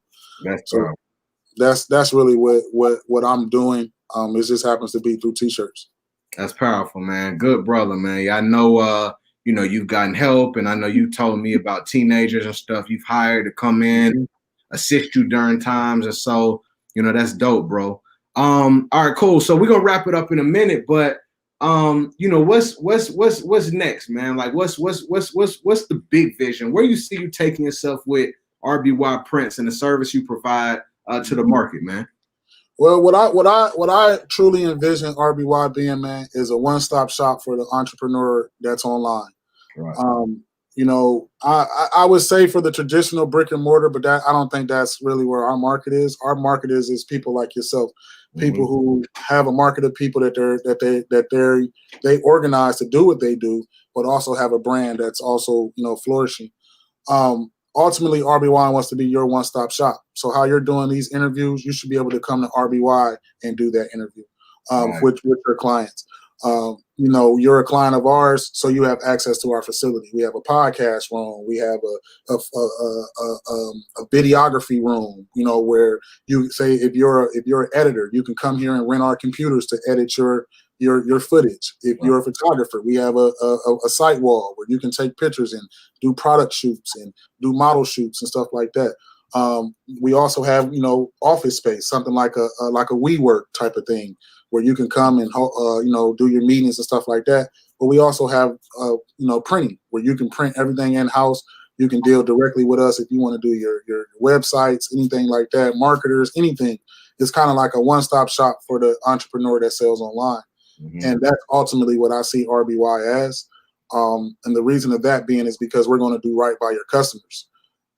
That's really what I'm doing. It just happens to be through T-shirts. That's powerful, man. Good brother, man. I know, you've gotten help, and I know you told me about teenagers and stuff you've hired to come in, assist you during times, and so that's dope, bro. All right, cool. So we're gonna wrap it up in a minute, but what's next, man? Like, what's the big vision? Where you see you taking yourself with RBY Prints and the service you provide to the market, man? Well, what I truly envision RBY being, man, is a one-stop shop for the entrepreneur that's online. Right. I would say for the traditional brick and mortar, but I don't think that's really where our market is. Our market is people like yourself, people who have a market of people that they organize to do what they do, but also have a brand that's also flourishing. Ultimately, RBY wants to be your one-stop shop. So how you're doing these interviews, you should be able to come to RBY and do that interview with your clients. You're a client of ours, so you have access to our facility. We have a podcast room. We have a videography room. Where you say if you're an editor, you can come here and rent our computers to edit your footage. If you're a photographer, we have a site wall where you can take pictures and do product shoots and do model shoots and stuff like that. We also have office space, something like a WeWork type of thing, where you can come and do your meetings and stuff like that. but we also have printing where you can print everything in house. You can deal directly with us if you want to do your websites, anything like that, marketers, anything. It's kind of like a one-stop shop for the entrepreneur that sells online. And that's ultimately what I see RBY as. And the reason of that being is because we're going to do right by your customers.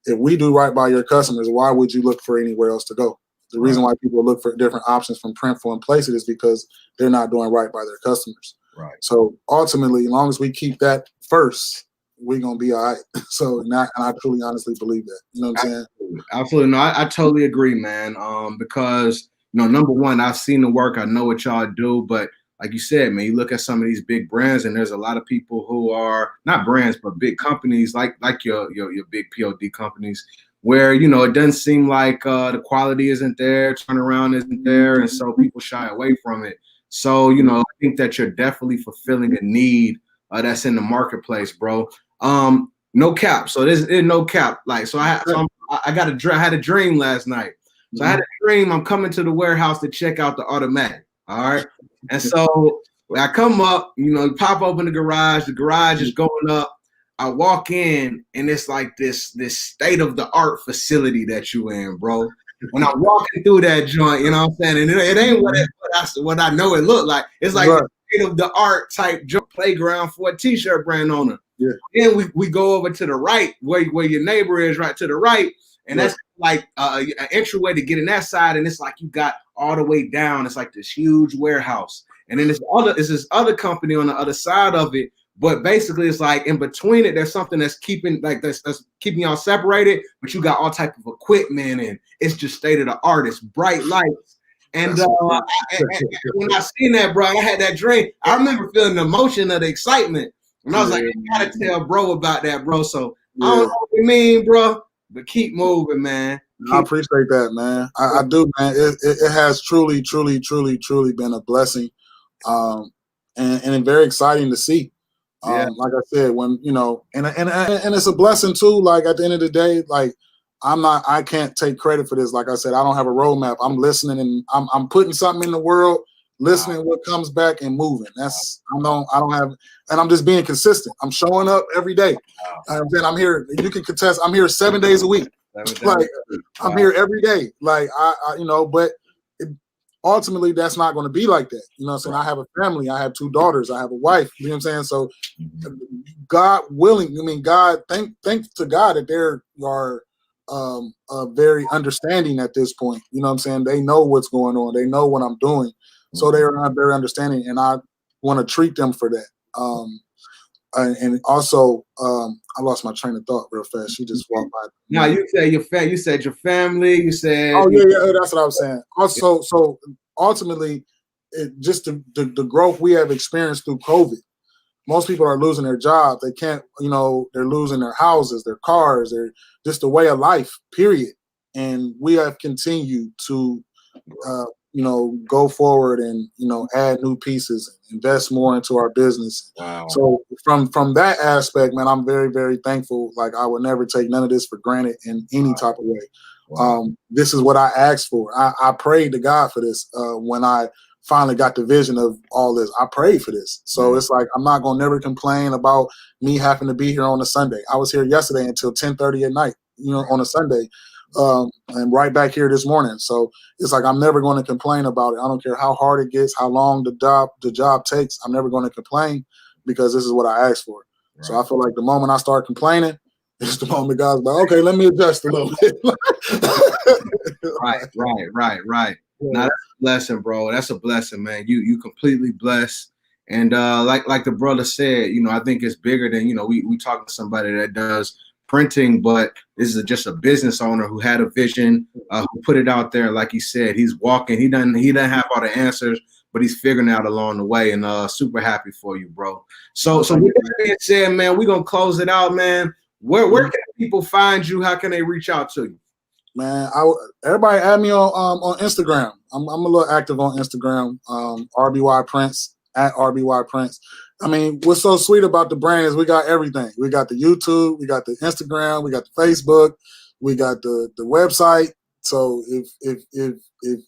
If we do right by your customers, why would you look for anywhere else to go? The reason why people look for different options from Printful and Place It is because they're not doing right by their customers. Right. So ultimately, as long as we keep that first, we're going to be all right. So, and I truly, honestly believe that. You know what I'm saying? Absolutely. No, I totally agree, man. Because, number one, I've seen the work. I know what y'all do. But like you said, man, you look at some of these big brands, and there's a lot of people who are not brands, but big companies like your big POD companies where, it doesn't seem like the quality isn't there, turnaround isn't there. And so people shy away from it. So, I think that you're definitely fulfilling a need that's in the marketplace, bro. No cap. So there's no cap. Like, so I had a dream last night. So I had a dream. I'm coming to the warehouse to check out the automatic. All right. And so when I come up, pop open the garage is going up. I walk in and it's like this state of the art facility that you in, bro. When I'm walking through that joint, you know what I'm saying? And it ain't what I know it looked like. It's like state of the art type playground for a t-shirt brand owner. Yeah. Then we go over to the right where your neighbor is, right to the right. And that's like an entryway to get in that side. And it's like you got all the way down. It's like this huge warehouse. And then it's this other company on the other side of it. But basically, it's like in between it, there's something that's keeping that's keeping y'all separated. But you got all type of equipment, and it's just state of the art. It's bright lights. And when I seen that, bro, I had that dream. I remember feeling the emotion of the excitement. And I was like, I gotta tell bro about that, bro. So I don't know what you mean, bro, but keep moving, man. I appreciate that, man. I do, man. It has truly been a blessing, and it's very exciting to see. Like I said, when and it's a blessing too. Like at the end of the day, like I can't take credit for this. Like I said, I don't have a roadmap. I'm listening and I'm putting something in the world, listening what comes back and moving. I don't have, and I'm just being consistent. I'm showing up every day. Then I'm here. You can contest. I'm here 7 days a week. Like I'm here every day. Like but ultimately that's not going to be like that. You know what I'm saying? I have a family. I have 2 daughters. I have a wife. You know what I'm saying? So God willing, thanks to God that there are very understanding at this point. You know what I'm saying? They know what's going on. They know what I'm doing. So they are not very understanding, and I want to treat them for that. And also, I lost my train of thought real fast. She just walked by. Now you said you said your family. You said that's what I was saying. Also, so ultimately, just the growth we have experienced through COVID. Most people are losing their jobs. They can't, they're losing their houses, their cars, they're just a way of life. Period. And we have continued to, go forward and add new pieces, invest more into our business. Wow. So from that aspect, man, I'm very, very thankful. Like I would never take none of this for granted in any type of way. Wow. This is what I asked for. I prayed to God for this when I finally got the vision of all this. I prayed for this. So it's like I'm not gonna never complain about me having to be here on a Sunday. I was here yesterday until 10:30 at night, on a Sunday. And right back here this morning. So it's like I'm never going to complain about it. I don't care how hard it gets, how long the job takes. I'm never going to complain because this is what I asked for. Right. So I feel like the moment I start complaining, it's the moment God's like, okay, let me adjust a little bit. Right. Now that's a blessing, bro. That's a blessing, man. You completely blessed. And like the brother said, I think it's bigger than, we talking to somebody that does printing, but this is just a business owner who had a vision, who put it out there. Like he said, he's walking. He doesn't have all the answers, but he's figuring out along the way. And super happy for you, bro. So with that being said, man, we're gonna close it out, man. Where can people find you? How can they reach out to you? Man, everybody add me on Instagram. I'm a little active on Instagram. RBY Prince at RBY Prince. I mean, what's so sweet about the brand is we got everything. We got the YouTube, we got the Instagram, we got the Facebook, we got the website. So if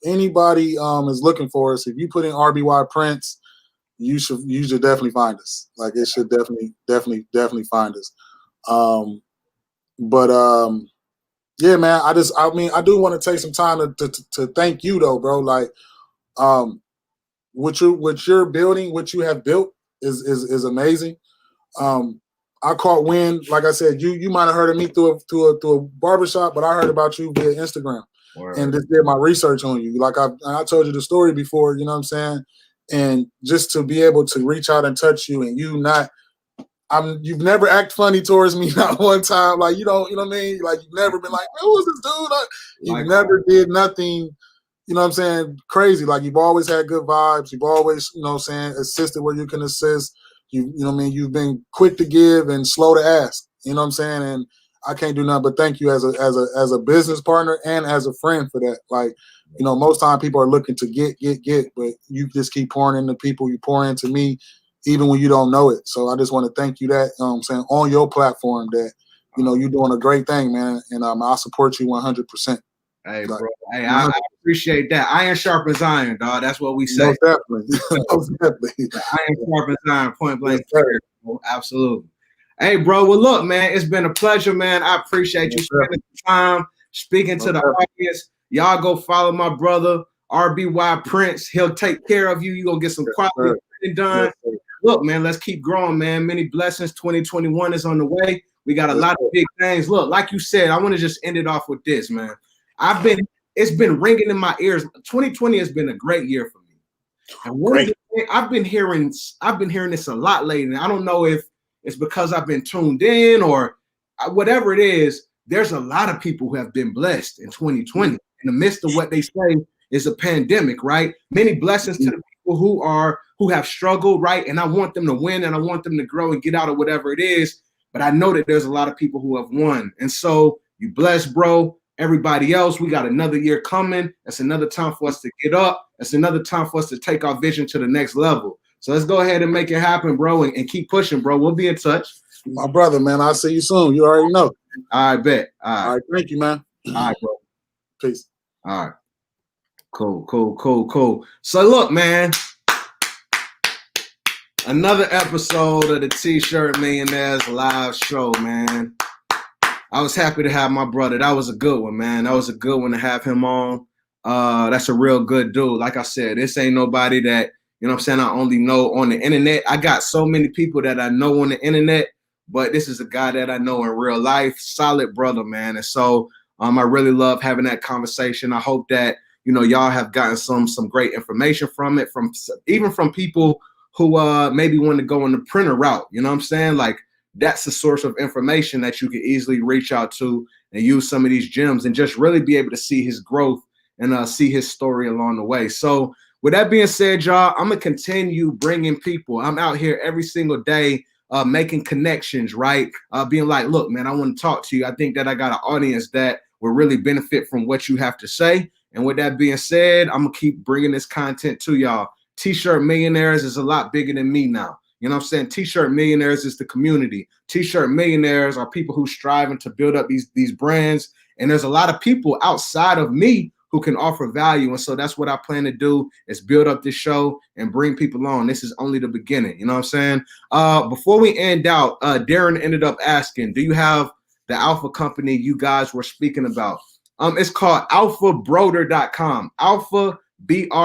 anybody is looking for us, if you put in RBY Prince, you should definitely find us. Like it should definitely find us. Yeah, man. I do want to take some time to thank you though, bro. Like, what you're building, what you have built is amazing. I caught wind, like I said, you might have heard of me through a barbershop, but I heard about you via Instagram. Word. And just did my research on you. Like I told you the story before, you know what I'm saying? And just to be able to reach out and touch you, and you've never acted funny towards me not one time. Like you know what I mean? Like you've never been like, who is this dude? You've never did nothing, you know what I'm saying, crazy. Like you've always had good vibes. You've always, you know what I'm saying, assisted where you can assist. You know what I mean? You've been quick to give and slow to ask. You know what I'm saying? And I can't do nothing but thank you as a business partner and as a friend for that. Like, you know, most time people are looking to get, but you just keep pouring into people. You pour into me, even when you don't know it. So I just want to thank you that, you know what I'm saying, on your platform that, you know, you're doing a great thing, man. And I support you 100%. Hey, bro. Hey, I appreciate that. Iron sharpens iron, dog. That's what we say. Most definitely. Most definitely. Iron sharpens iron, point blank. Absolutely. Hey, bro. Well, look, man, it's been a pleasure, man. I appreciate you spending some time speaking to the audience. Y'all go follow my brother, RBY Prince. He'll take care of you. You're going to get some quality done. Look, man, let's keep growing, man. Many blessings. 2021 is on the way. We got a lot of big things. Look, like you said, I want to just end it off with this, man. It's been ringing in my ears. 2020 has been a great year for me. And I've been hearing this a lot lately. I don't know if it's because I've been tuned in or whatever it is. There's a lot of people who have been blessed in 2020 in the midst of what they say is a pandemic, right? Many blessings to the people who have struggled, right? And I want them to win and I want them to grow and get out of whatever it is. But I know that there's a lot of people who have won. And so you blessed, bro. Everybody else, we got another year coming. That's another time for us to get up. That's another time for us to take our vision to the next level. So let's go ahead and make it happen, bro, and keep pushing, bro. We'll be in touch. My brother, man. I'll see you soon. You already know. I bet. All right. Thank you, man. All right, bro. Peace. All right. Cool. So look, man. Another episode of the T-Shirt Millionaires live show, man. I was happy to have my brother. That was a good one, man. That was a good one to have him on. That's a real good dude. Like I said, this ain't nobody that, you know what I'm saying, I only know on the internet. I got so many people that I know on the internet, but this is a guy that I know in real life. Solid brother, man. And so I really love having that conversation. I hope that, you know, y'all have gotten some great information from it, even from people who maybe want to go on the printer route. You know what I'm saying? Like, that's the source of information that you can easily reach out to and use some of these gems and just really be able to see his growth and see his story along the way. So with that being said, y'all, I'm going to continue bringing people. I'm out here every single day making connections, right? Being like, look, man, I want to talk to you. I think that I got an audience that will really benefit from what you have to say. And with that being said, I'm going to keep bringing this content to y'all. T-Shirt Millionaires is a lot bigger than me now. You know what I'm saying? T-shirt millionaires is the community. T-shirt millionaires are people who striving to build up these brands. And there's a lot of people outside of me who can offer value. And so that's what I plan to do is build up this show and bring people on. This is only the beginning. You know what I'm saying? Before we end out, Darren ended up asking, do you have the Alpha company you guys were speaking about? It's called alphabroder.com. Alpha, BRODER.com.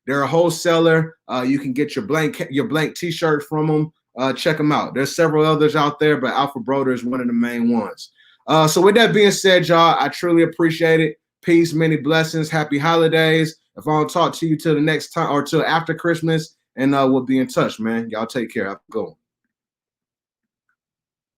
They're a wholesaler. You can get your blank T-shirt from them. Check them out. There's several others out there, but Alpha Broder is one of the main ones. So with that being said, y'all, I truly appreciate it. Peace, many blessings, happy holidays. If I don't talk to you till the next time or till after Christmas, and we'll be in touch, man. Y'all take care. Have a good one.